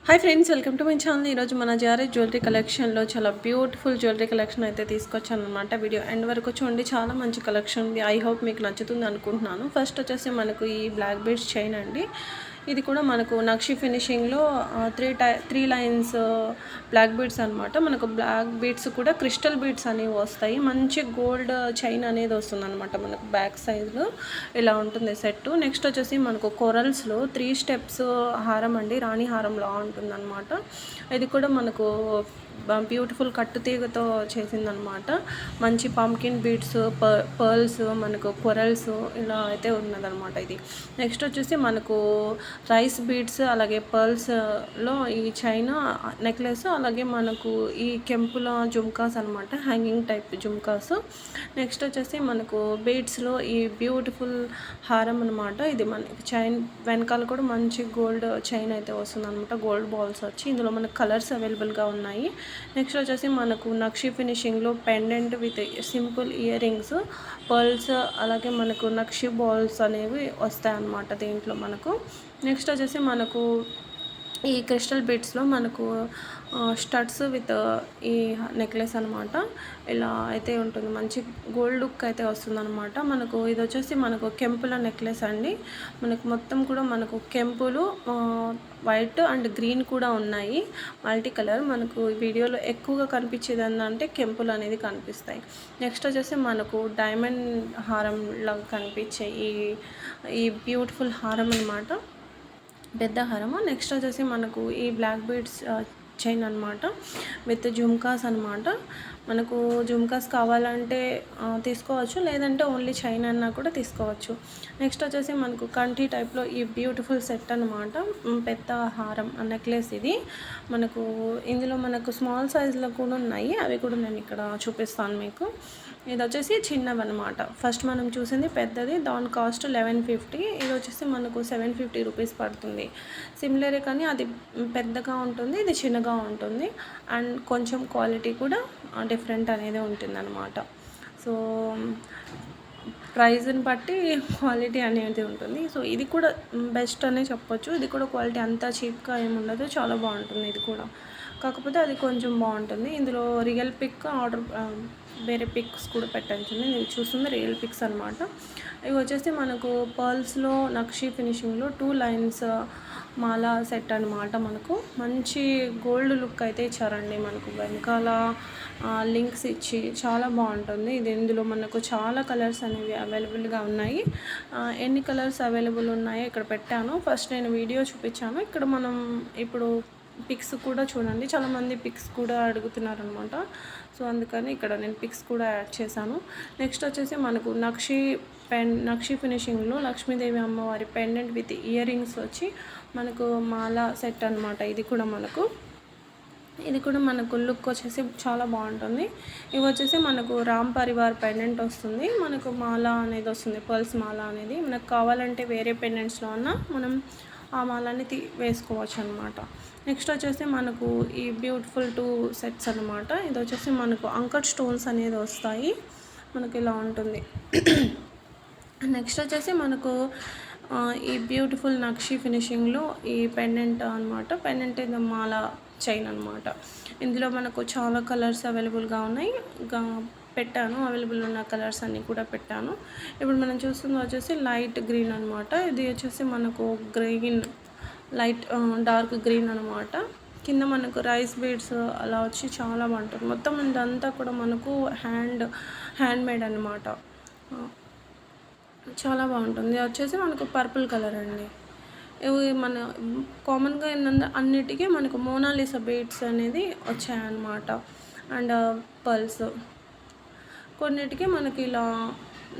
Hi friends, welcome to my channel. ఈరోజు మన జారే జ్యువెలరీ కలెక్షన్లో చాలా బ్యూటిఫుల్ జ్యువెలరీ కలెక్షన్ అయితే తీసుకొచ్చాను అనమాట. వీడియో ఎండ్ వరకు చూడండి, చాలా మంచి కలెక్షన్ ఉంది. ఐ హోప్ మీకు నచ్చుతుంది అనుకుంటున్నాను. ఫస్ట్ వచ్చేసి మనకు ఈ బ్లాక్ బీడ్స్ చైన్ అండి. ఇది కూడా మనకు నక్షి ఫినిషింగ్లో త్రీ లైన్స్ బ్లాక్ బీడ్స్ అనమాట. మనకు బ్లాక్ బీడ్స్ కూడా క్రిస్టల్ బీడ్స్ అనేవి వస్తాయి. మంచి గోల్డ్ చైన్ అనేది వస్తుంది అనమాట. మనకు బ్యాక్ సైజ్లో ఇలా ఉంటుంది సెట్. నెక్స్ట్ వచ్చేసి మనకు కొరల్స్లో 3 స్టెప్స్ హారం అండి, రాణి హారంలా ఉంటుంది అనమాట. ఇది కూడా మనకు బ్యూటిఫుల్ కట్టుతీగతో చేసిందనమాట. మంచి పంకిన్ బీడ్స్, పర్ల్స్, మనకు కొరల్స్ ఇలా అయితే ఉన్నదనమాట ఇది. నెక్స్ట్ వచ్చేసి మనకు రైస్ బీడ్స్ అలాగే పర్ల్స్లో ఈ చైనా నెక్లెస్, అలాగే మనకు ఈ కెంపుల జుమ్కాస్ అనమాట, హ్యాంగింగ్ టైప్ జుమ్కాస్. నెక్స్ట్ వచ్చేసి మనకు బీడ్స్లో ఈ బ్యూటిఫుల్ హారం అనమాట. ఇది మనకి చైన్ వెనకాల కూడా మంచి గోల్డ్ చైన్ అయితే వస్తుంది అనమాట. గోల్డ్ బాల్స్ వచ్చి ఇందులో మనకు కలర్స్ అవైలబుల్గా ఉన్నాయి. నెక్స్ట్ వచ్చేసి మనకు నక్షి ఫినిషింగ్లో pendant with simple earrings, pearls, అలాగే మనకు నక్షి బాల్స్ అనేవి వస్తాయి అన్నమాట దీంట్లో మనకు. నెక్స్ట్ వచ్చేసి మనకు ఈ క్రిస్టల్ బీడ్స్లో మనకు స్టడ్స్ విత్ ఈ నెక్లెస్ అనమాట. ఇలా అయితే ఉంటుంది, మంచి గోల్డ్ లుక్ అయితే వస్తుంది అనమాట. మనకు ఇది వచ్చేసి మనకు కెంపుల నెక్లెస్ అండి. మనకు మొత్తం కూడా మనకు కెంపులు వైట్ అండ్ గ్రీన్ కూడా ఉన్నాయి, మల్టీ కలర్. మనకు వీడియోలో ఎక్కువగా కనిపించేది ఏంటంటే కెంపులు అనేది కనిపిస్తాయి. నెక్స్ట్ వచ్చేసి మనకు డైమండ్ హారం లాగా కనిపించే ఈ బ్యూటిఫుల్ హారం అనమాట, పెద్ద హారము. నెక్స్ట్ వచ్చేసి మనకు ఈ బ్లాక్ బీడ్స్ చైన్ అనమాట విత్ జుమ్కాస్ అనమాట. మనకు జుమ్కాస్ కావాలంటే తీసుకోవచ్చు, లేదంటే ఓన్లీ చైన్ అన్నా కూడా తీసుకోవచ్చు. నెక్స్ట్ వచ్చేసి మనకు కంటి టైప్లో ఈ బ్యూటిఫుల్ సెట్ అనమాట, పెద్ద హారం నెక్లెస్ ఇది. మనకు ఇందులో మనకు స్మాల్ సైజులో కూడా ఉన్నాయి, అవి కూడా నేను ఇక్కడ చూపిస్తాను మీకు. ఇది వచ్చేసి చిన్నవి అనమాట. ఫస్ట్ మనం చూసింది పెద్దది, దాని కాస్ట్ 1150. ఇది వచ్చేసి మనకు 750 రూపీస్ పడుతుంది. సిమిలరే కానీ అది పెద్దగా ఉంటుంది, ఇది చిన్నగా ఉంటుంది. అండ్ కొంచెం క్వాలిటీ కూడా డిఫరెంట్ అనేది ఉంటుంది అనమాట. సో ప్రైజ్ని బట్టి క్వాలిటీ అనేది ఉంటుంది. సో ఇది కూడా బెస్ట్ అనే చెప్పొచ్చు. ఇది కూడా క్వాలిటీ అంత చీప్గా ఏమి ఉండదు, చాలా బాగుంటుంది ఇది కూడా. కాకపోతే అది కొంచెం బాగుంటుంది. ఇందులో రియల్ పిక్ ఆర్డర్, వేరే పిక్స్ కూడా పెట్టచ్చు. నేను చూస్తుంది రియల్ పిక్స్ అనమాట. ఇవి వచ్చేసి మనకు పర్ల్స్లో నక్షి ఫినిషింగ్లో 2 లైన్స్ మాలా సెట్ అనమాట. మనకు మంచి గోల్డ్ లుక్ అయితే ఇచ్చారండి. మనకు వెనకాల లింక్స్ ఇచ్చి చాలా బాగుంటుంది ఇది. ఇందులో మనకు చాలా కలర్స్ అనేవి అవైలబుల్గా ఉన్నాయి. ఎన్ని కలర్స్ అవైలబుల్ ఉన్నాయో ఇక్కడ పెట్టాను. ఫస్ట్ నేను వీడియో చూపించాను, ఇక్కడ మనం ఇప్పుడు పిక్స్ కూడా చూడండి. చాలామంది పిక్స్ కూడా అడుగుతున్నారనమాట. సో అందుకని ఇక్కడ నేను పిక్స్ కూడా యాడ్ చేశాను. నెక్స్ట్ వచ్చేసి మనకు నక్షి ఫినిషింగ్లో లక్ష్మీదేవి అమ్మవారి పెండెంట్ విత్ ఇయర్ రింగ్స్ వచ్చి మనకు మాల సెట్ అనమాట. ఇది కూడా మనకు లుక్ వచ్చేసి చాలా బాగుంటుంది. ఇవి వచ్చేసి మనకు రామ్ పరివార్ పెండెంట్ వస్తుంది, మనకు మాల అనేది వస్తుంది, పర్ల్స్ మాల అనేది. మనకు కావాలంటే వేరే పెండెంట్స్లో ఉన్న మనం ఆ మాలని వేసుకోవచ్చు అనమాట. నెక్స్ట్ వచ్చేసి మనకు ఈ బ్యూటిఫుల్ 2 సెట్స్ అనమాట. ఇది వచ్చేసి మనకు అంకట్ స్టోన్స్ అనేది వస్తాయి, మనకి ఇలా ఉంటుంది. నెక్స్ట్ వచ్చేసి మనకు ఈ బ్యూటిఫుల్ నక్షి ఫినిషింగ్లో ఈ పెండెంట్ అనమాట. పెండెంట్ ఇది మాల చైన్ అనమాట. ఇందులో మనకు చాలా కలర్స్ అవైలబుల్గా ఉన్నాయి, పెట్టాను. అవైలబుల్ ఉన్న కలర్స్ అన్నీ కూడా పెట్టాను. ఇప్పుడు మనం చూస్తుంది వచ్చేసి లైట్ గ్రీన్ అనమాట. ఇది వచ్చేసి మనకు గ్రీన్, లైట్ డార్క్ గ్రీన్ అనమాట. కింద మనకు రైస్ బీడ్స్ అలా వచ్చి చాలా బాగుంటుంది. మొత్తం ఇదంతా కూడా మనకు హ్యాండ్ మేడ్ అనమాట, చాలా బాగుంటుంది. ఇది వచ్చేసి మనకు పర్పుల్ కలర్ అండి. ఇవి మన కామన్గా ఏంటంటే అన్నిటికీ మనకు మోనాలిసా బీడ్స్ అనేది వచ్చాయన్నమాట. అండ్ పర్ల్స్ కొన్నిటికి మనకి ఇలా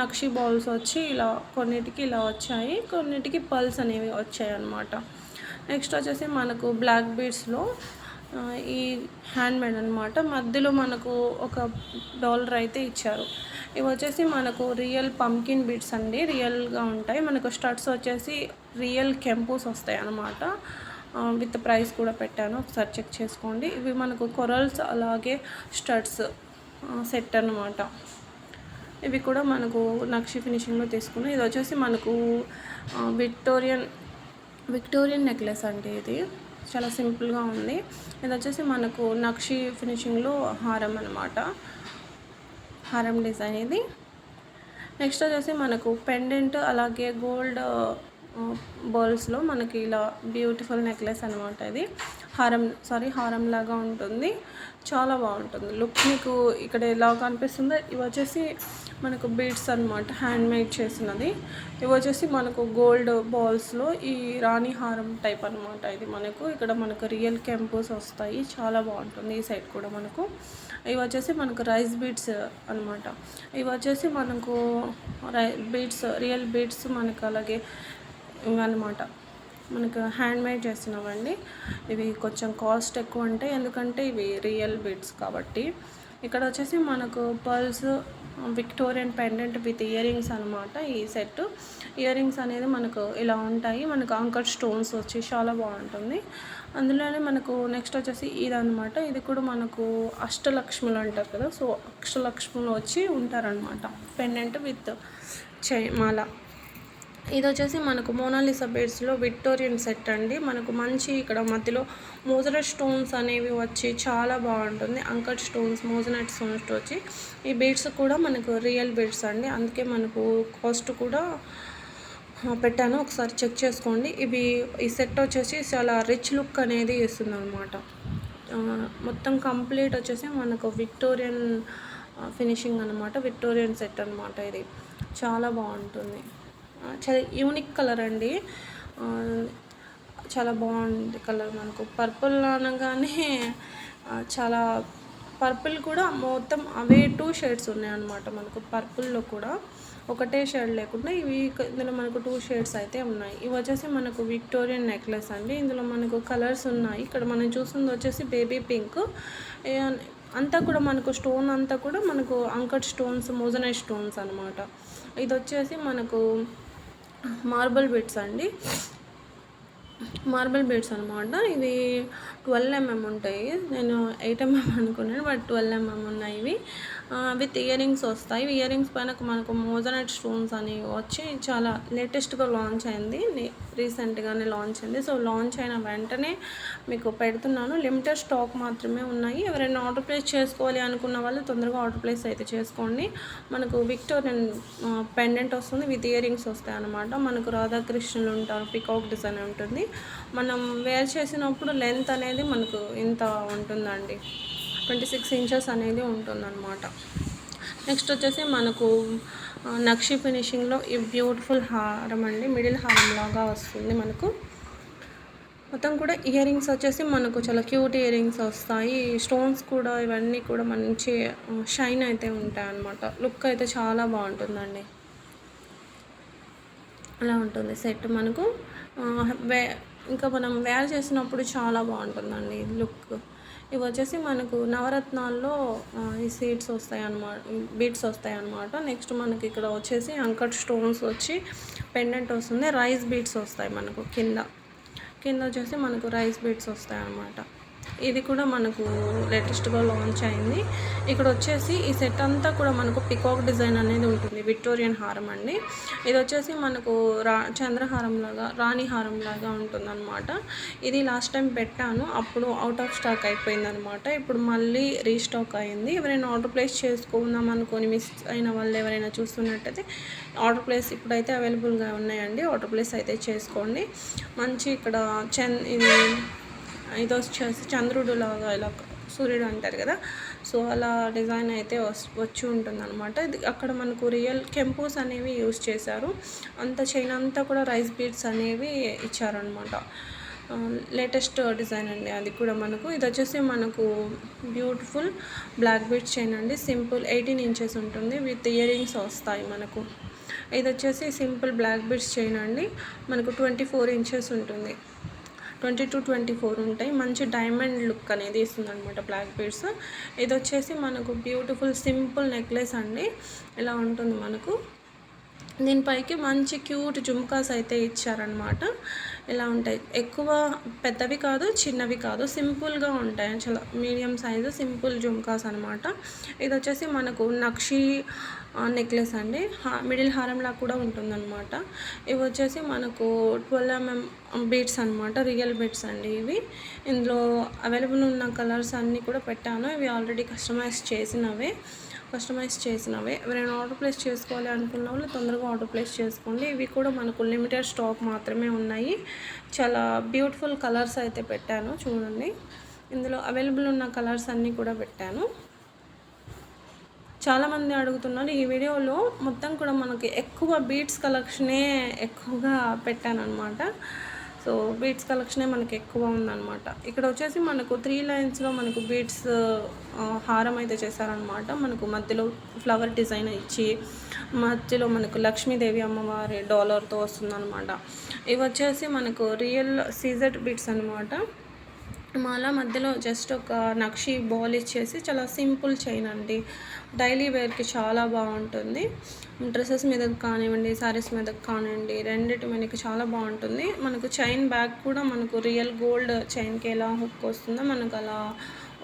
నక్షి బాల్స్ వచ్చి ఇలా కొన్నిటికి ఇలా వచ్చాయి, కొన్నిటికి పర్ల్స్ అనేవి వచ్చాయి అన్నమాట. నెక్స్ట్ వచ్చేసి మనకు బ్లాక్ బీడ్స్లో ఈ హ్యాండ్ మేడ్ అనమాట. మధ్యలో మనకు ఒక డాలర్ అయితే ఇచ్చారు. ఇవి వచ్చేసి మనకు రియల్ పంకిన్ బీడ్స్ అండి, రియల్గా ఉంటాయి. మనకు స్టడ్స్ వచ్చేసి రియల్ కెంపూస్ వస్తాయి అన్నమాట. విత్ ప్రైస్ కూడా పెట్టాను, ఒకసారి చెక్ చేసుకోండి. ఇవి మనకు కొరల్స్ అలాగే స్టడ్స్ సెట్ అనమాట. ఇవి కూడా మనకు నక్షి ఫినిషింగ్లో తీసుకున్నాం. ఇది వచ్చేసి మనకు విక్టోరియన్ నెక్లెస్ అండి. ఇది చాలా సింపుల్గా ఉంది. ఇది వచ్చేసి మనకు నక్షి ఫినిషింగ్లో హారం అనమాట, హారం డిజైన్ ఇది. నెక్స్ట్ వచ్చేసి మనకు పెండెంట్ అలాగే గోల్డ్ బాల్స్లో మనకి ఇలా బ్యూటిఫుల్ నెక్లెస్ అనమాట. ఇది హారం లాగా ఉంటుంది, చాలా బాగుంటుంది లుక్. మీకు ఇక్కడ ఎలా కనిపిస్తుందో ఇవి వచ్చేసి మనకు బీడ్స్ అనమాట, హ్యాండ్ మేడ్ చేసినది. ఇవి వచ్చేసి మనకు గోల్డ్ బాల్స్లో ఈ రాణి హారం టైప్ అనమాట. ఇది మనకు రియల్ కెంపుస్ వస్తాయి, చాలా బాగుంటుంది. ఈ సైడ్ కూడా మనకు ఇవి వచ్చేసి మనకు రైస్ బీడ్స్ అనమాట. ఇవి వచ్చేసి మనకు రియల్ బీడ్స్ మనకు అలాగే ఇవన్నమాట మనకు హ్యాండ్ మేడ్ చేస్తున్నామండి. ఇవి కొంచెం కాస్ట్ ఎక్కువ ఉంటాయి, ఎందుకంటే ఇవి రియల్ బీడ్స్ కాబట్టి. ఇక్కడ వచ్చేసి మనకు pearls Victorian pendant with ear rings అనమాట. ఈ సెట్ ఇయర్ రింగ్స్ అనేది మనకు ఇలా ఉంటాయి, మనకు అంకర్ స్టోన్స్ వచ్చి చాలా బాగుంటుంది. అందులోనే మనకు నెక్స్ట్ వచ్చేసి ఇదనమాట. ఇది కూడా మనకు అష్టలక్ష్ములు అంటారు కదా, సో అష్టలక్ష్ములు వచ్చి ఉంటారనమాట. పెండెంట్ విత్ మాల. ఇది వచ్చేసి మనకు మోనాలిసా బీడ్స్లో విక్టోరియన్ సెట్ అండి. మనకు మంచి ఇక్కడ మధ్యలో మోజనైట్ స్టోన్స్ అనేవి వచ్చి చాలా బాగుంటుంది. అంకట్ స్టోన్స్, మోజనైట్ స్టోన్స్ వచ్చి ఈ బీడ్స్ కూడా మనకు రియల్ బీడ్స్ అండి, అందుకే మనకు కాస్ట్ కూడా పెట్టాను, ఒకసారి చెక్ చేసుకోండి. ఈ సెట్ వచ్చేసి చాలా రిచ్ లుక్ అనేది ఇస్తుంది అనమాట. మొత్తం కంప్లీట్ వచ్చేసి మనకు విక్టోరియన్ ఫినిషింగ్ అనమాట, విక్టోరియన్ సెట్ అనమాట. ఇది చాలా బాగుంటుంది, చాలా యూనిక్ కలర్ అండి, చాలా బాగుంది కలర్. మనకు పర్పుల్ అనగానే చాలా పర్పుల్ కూడా మొత్తం అవే 2 షేడ్స్ ఉన్నాయన్నమాట. మనకు పర్పుల్లో కూడా ఒకటే షేడ్ లేకుండా ఇందులో మనకు 2 షేడ్స్ అయితే ఉన్నాయి. ఇవి వచ్చేసి మనకు విక్టోరియన్ నెక్లెస్ అండి. ఇందులో మనకు కలర్స్ ఉన్నాయి. ఇక్కడ మనం చూస్తుంది వచ్చేసి బేబీ పింక్, అంతా కూడా మనకు స్టోన్ అంతా కూడా మనకు అంకట్ స్టోన్స్, మోజనైట్ స్టోన్స్ అనమాట. ఇది వచ్చేసి మనకు మార్బల్ బీడ్స్ అండి, మార్బల్ బీడ్స్ అనమాట. ఇవి 12 mm ఉంటాయి, నేను 8 mm అనుకున్నాను, బట్ 12 mm ఉన్నాయి. ఇవి విత్ ఇయర్ రింగ్స్ వస్తాయి. ఇయర్ రింగ్స్ పైన మనకు మోజనైట్ స్టోన్స్ అని వచ్చి చాలా లేటెస్ట్గా లాంచ్ అయింది, రీసెంట్గానే లాంచ్ అయింది. సో లాంచ్ అయిన వెంటనే మీకు పెడుతున్నాను. లిమిటెడ్ స్టాక్ మాత్రమే ఉన్నాయి. ఎవరైనా ఆర్డర్ ప్లేస్ చేసుకోవాలి అనుకున్న వాళ్ళు తొందరగా ఆర్డర్ ప్లేస్ అయితే చేసుకోండి. మనకు విక్టోరియన్ పెండెంట్ వస్తుంది, విత్ ఇయర్ రింగ్స్ వస్తాయి అన్నమాట. మనకు రాధాకృష్ణులు ఉంటారు, పికాక్ డిజైన్ ఉంటుంది. మనం వేర్ చేసినప్పుడు లెంత్ అనేది మనకు ఇంత ఉంటుందండి, 26 inches అనేది ఉంటుందన్నమాట. నెక్స్ట్ వచ్చేసి మనకు నక్షి ఫినిషింగ్లో ఈ బ్యూటిఫుల్ హారం అండి, మిడిల్ హారం లాగా వస్తుంది. మనకు మొత్తం కూడా ఇయర్ రింగ్స్ వచ్చేసి మనకు చాలా క్యూట్ ఇయర్ రింగ్స్ వస్తాయి. స్టోన్స్ కూడా ఇవన్నీ కూడా మంచి షైన్ అయితే ఉంటాయి అన్నమాట. లుక్ అయితే చాలా బాగుంటుందండి, అలా ఉంటుంది సెట్ మనకు. ఇంకా మనం వేర్ చేసినప్పుడు చాలా బాగుంటుందండి లుక్. ఇవి వచ్చేసి మనకు నవరత్నాల్లో ఈ సీడ్స్ వస్తాయి అన్నమాట, బీడ్స్ వస్తాయి అన్నమాట. నెక్స్ట్ మనకి ఇక్కడ వచ్చేసి అంకట్ స్టోన్స్ వచ్చి పెండెంట్ వస్తుంది. రైస్ బీడ్స్ వస్తాయి మనకు కింద వచ్చేసి మనకు రైస్ బీడ్స్ వస్తాయి అన్నమాట. ఇది కూడా మనకు లేటెస్ట్గా లాంచ్ అయింది. ఇక్కడ వచ్చేసి ఈ సెట్ అంతా కూడా మనకు పికాక్ డిజైన్ అనేది ఉంటుంది, విక్టోరియన్ హారం అండి. ఇది వచ్చేసి మనకు చంద్రహారం లాగా, రాణి హారం లాగా ఉంటుందన్నమాట. ఇది లాస్ట్ టైం పెట్టాను, అప్పుడు అవుట్ ఆఫ్ స్టాక్ అయిపోయిందనమాట. ఇప్పుడు మళ్ళీ రీస్టాక్ అయింది. ఎవరైనా ఆర్డర్ ప్లేస్ చేసుకుందాం అనుకొని మిస్ అయిన వాళ్ళు ఎవరైనా చూస్తున్నట్టయితే ఆర్డర్ ప్లేస్ ఇప్పుడైతే అవైలబుల్గా ఉన్నాయండి, ఆర్డర్ ప్లేస్ అయితే చేసుకోండి. మంచి ఇక్కడ ఇది వచ్చేసి చంద్రుడు లాగా, ఇలా సూర్యుడు అంటారు కదా, సో అలా డిజైన్ అయితే వచ్చి ఉంటుంది అనమాట. అక్కడ మనకు రియల్ కెంపుస్ అనేవి యూస్ చేశారు. అంత చైన్ అంతా కూడా రైస్ బీడ్స్ అనేవి ఇచ్చారనమాట. లేటెస్ట్ డిజైన్ అండి అది కూడా మనకు. ఇది వచ్చేసి మనకు బ్యూటిఫుల్ బ్లాక్ బీడ్స్ చైన్ అండి, సింపుల్ 18 inches ఉంటుంది, విత్ ఇయర్ రింగ్స్ వస్తాయి మనకు. ఇది వచ్చేసి సింపుల్ బ్లాక్ బీడ్స్ చైన్ అండి, మనకు 24 inches ఉంటుంది, 20 to 24 ఉంటాయి. మంచి డైమండ్ లుక్ అనేది ఇస్తుంది అనమాట బ్లాక్ బీడ్స్. ఇది వచ్చేసి మనకు బ్యూటిఫుల్ సింపుల్ నెక్లెస్ అండి, ఇలా ఉంటుంది మనకు. దీనిపైకి మంచి క్యూట్ జుమ్కాస్ అయితే ఇచ్చారనమాట. ఇలా ఉంటాయి, ఎక్కువ పెద్దవి కాదు చిన్నవి కాదు, సింపుల్గా ఉంటాయి, చాలా మీడియం సైజు సింపుల్ జుమ్కాస్ అనమాట. ఇది వచ్చేసి మనకు నక్షి నెక్లెస్ అండి, మిడిల్ హారంలా కూడా ఉంటుందన్నమాట. ఇవి వచ్చేసి మనకు 12 mm బీడ్స్ అనమాట, రియల్ బీడ్స్ అండి ఇవి. ఇందులో అవైలబుల్ ఉన్న కలర్స్ అన్నీ కూడా పెట్టాను, ఇవి ఆల్రెడీ కస్టమైజ్ చేసినవే. ఎవరైనా ఆర్డర్ ప్లేస్ చేసుకోవాలి అనుకున్న వాళ్ళు తొందరగా ఆర్డర్ ప్లేస్ చేసుకోండి. ఇవి కూడా మనకు లిమిటెడ్ స్టాక్ మాత్రమే ఉన్నాయి. చాలా బ్యూటిఫుల్ కలర్స్ అయితే పెట్టాను చూడండి, ఇందులో అవైలబుల్ ఉన్న కలర్స్ అన్నీ కూడా పెట్టాను. చాలామంది అడుగుతున్నారు, ఈ వీడియోలో మొత్తం కూడా మనకి ఎక్కువ బీడ్స్ కలెక్షనే ఎక్కువగా పెట్టాను అనమాట. సో బీడ్స్ కలెక్షనే మనకి ఎక్కువ ఉందన్నమాట. ఇక్కడ వచ్చేసి మనకు 3 లైన్స్లో మనకు బీడ్స్ హారం అయితే చేశారనమాట. మనకు మధ్యలో ఫ్లవర్ డిజైన్ ఇచ్చి మధ్యలో మనకు లక్ష్మీదేవి అమ్మవారి డాలర్తో వస్తుందన్నమాట. ఇవి వచ్చేసి మనకు రియల్ సీజెడ్ బీడ్స్ అనమాట. మాల మధ్యలో జస్ట్ ఒక నక్షి బాల్ ఇచ్చేసి చాలా సింపుల్ చైన్ అండి, డైలీ వేర్కి చాలా బాగుంటుంది. డ్రెస్సెస్ మీదకి కానివ్వండి, శారీస్ మీదకి కానివ్వండి, రెండిటి మీదకి చాలా బాగుంటుంది. మనకు చైన్ బ్యాక్ కూడా మనకు రియల్ గోల్డ్ చైన్కి ఎలా హుక్ వస్తుందో మనకు అలా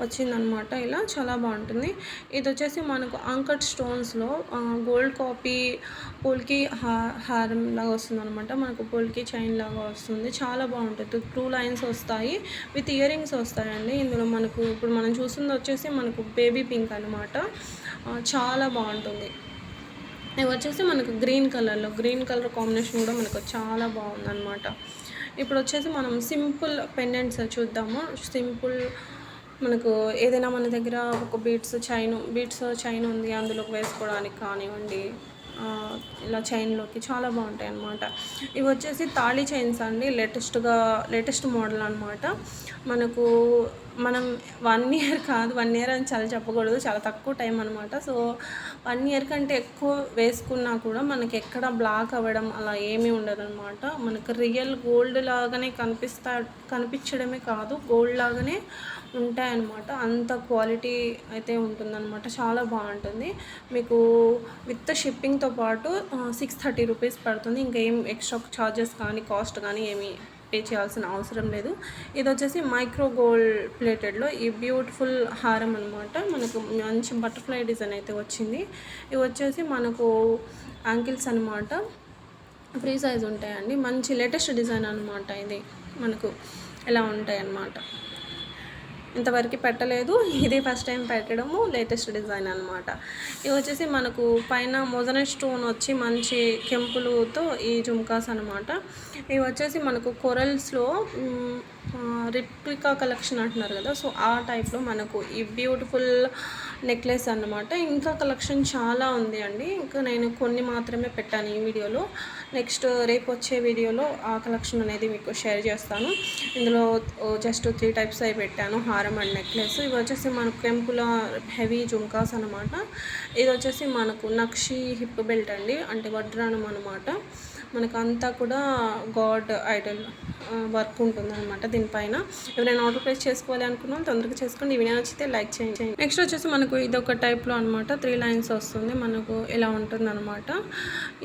వచ్చిందనమాట. ఇలా చాలా బాగుంటుంది. ఇది వచ్చేసి మనకు అంకట్ స్టోన్స్లో గోల్డ్ కాపీ పోల్కి హారం లాగా వస్తుంది అనమాట. మనకు పోల్కి చైన్ లాగా వస్తుంది, చాలా బాగుంటుంది. 2 లైన్స్ వస్తాయి, విత్ ఇయర్ రింగ్స్ వస్తాయండి. ఇందులో మనకు ఇప్పుడు మనం చూస్తుంది వచ్చేసి మనకు బేబీ పింక్ అనమాట, చాలా బాగుంటుంది. ఇవి వచ్చేసి మనకు గ్రీన్ కలర్ కాంబినేషన్ కూడా మనకు చాలా బాగుందన్నమాట. ఇప్పుడు వచ్చేసి మనం సింపుల్ పెండెంట్స్ చూద్దాము. సింపుల్ మనకు ఏదైనా మన దగ్గర ఒక బీడ్స్ చైన్ ఉంది, అందులోకి వేసుకోవడానికి కానివ్వండి, ఇలా చైన్లోకి చాలా బాగుంటాయి అన్నమాట. ఇవి వచ్చేసి తాళీ చైన్స్ అండి, లేటెస్ట్ మోడల్ అనమాట. మనకు మనం 1 year కాదు, 1 year అని చాలా చెప్పకూడదు, చాలా తక్కువ టైం అనమాట. సో 1 year కంటే ఎక్కువ వేసుకున్నా కూడా మనకి ఎక్కడ బ్లాక్ అవ్వడం అలా ఏమీ ఉండదు అనమాట. మనకు రియల్ గోల్డ్ లాగానే కనిపించడమే కాదు, గోల్డ్ లాగానే ఉంటాయన్నమాట. అంత క్వాలిటీ అయితే ఉంటుందన్నమాట, చాలా బాగుంటుంది. మీకు విత్ షిప్పింగ్తో పాటు 630 రూపీస్ పడుతుంది. ఇంకేం ఎక్స్ట్రా ఛార్జెస్ కానీ కాస్ట్ కానీ ఏమీ పే చేయాల్సిన అవసరం లేదు. ఇది వచ్చేసి మైక్రో గోల్డ్ ప్లేటెడ్లో ఈ బ్యూటిఫుల్ హారం అనమాట. మనకు మంచి బటర్ఫ్లై డిజైన్ అయితే వచ్చింది. ఇవి వచ్చేసి మనకు యాంకిల్స్ అనమాట, ఫ్రీ సైజ్ ఉంటాయండి. మంచి లేటెస్ట్ డిజైన్ అనమాట. ఇది మనకు ఎలా ఉంటాయి అన్నమాట, ఇంతవరకు పెట్టలేదు, ఇది ఫస్ట్ టైం పెట్టడము, లేటెస్ట్ డిజైన్ అనమాట. ఇవి వచ్చేసి మనకు పైన మొజనైట్ స్టోన్ వచ్చి మంచి కెంపులతో ఈ జుమ్కాస్ అనమాట. ఇవి వచ్చేసి మనకు కొరల్స్లో రిప్లికా కలెక్షన్ అంటున్నారు కదా, సో ఆ టైప్లో మనకు ఈ బ్యూటిఫుల్ నెక్లెస్ అన్నమాట. ఇంకా కలెక్షన్ చాలా ఉంది అండి, ఇంకా నేను కొన్ని మాత్రమే పెట్టాను ఈ వీడియోలో. నెక్స్ట్ రేపు వచ్చే వీడియోలో ఆ కలెక్షన్ అనేది మీకు షేర్ చేస్తాను. ఇందులో జస్ట్ 3 టైప్స్ అయి పెట్టాను, హారం అండ్ నెక్లెస్. ఇవి వచ్చేసి మనకు కెంపుల హెవీ జుమ్కాస్ అనమాట. ఇది వచ్చేసి మనకు నక్షి హిప్ బెల్ట్ అండి, అంటే వడ్రానం అనమాట. మనకు అంతా కూడా గాడ్ ఐడల్ వర్క్ ఉంటుంది అనమాట దీనిపైన. ఎవరైనా ఆర్డర్ ప్లేస్ చేసుకోవాలి అనుకున్నాం తొందరగా చేసుకోండి. ఈ వీడియో నచ్చితే లైక్ చేయండి. నెక్స్ట్ వచ్చేసి మనకు ఇదొక టైప్లో అనమాట, 3 లైన్స్ వస్తుంది, మనకు ఇలా ఉంటుంది అనమాట.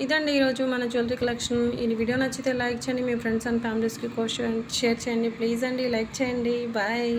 ఇదండి ఈరోజు మన జ్యువెలరీ కలెక్షన్. ఈ వీడియో నచ్చితే లైక్ చేయండి, మీ ఫ్రెండ్స్ అండ్ ఫ్యామిలీస్కి షేర్ చేయండి ప్లీజ్ అండి, లైక్ చేయండి. బాయ్.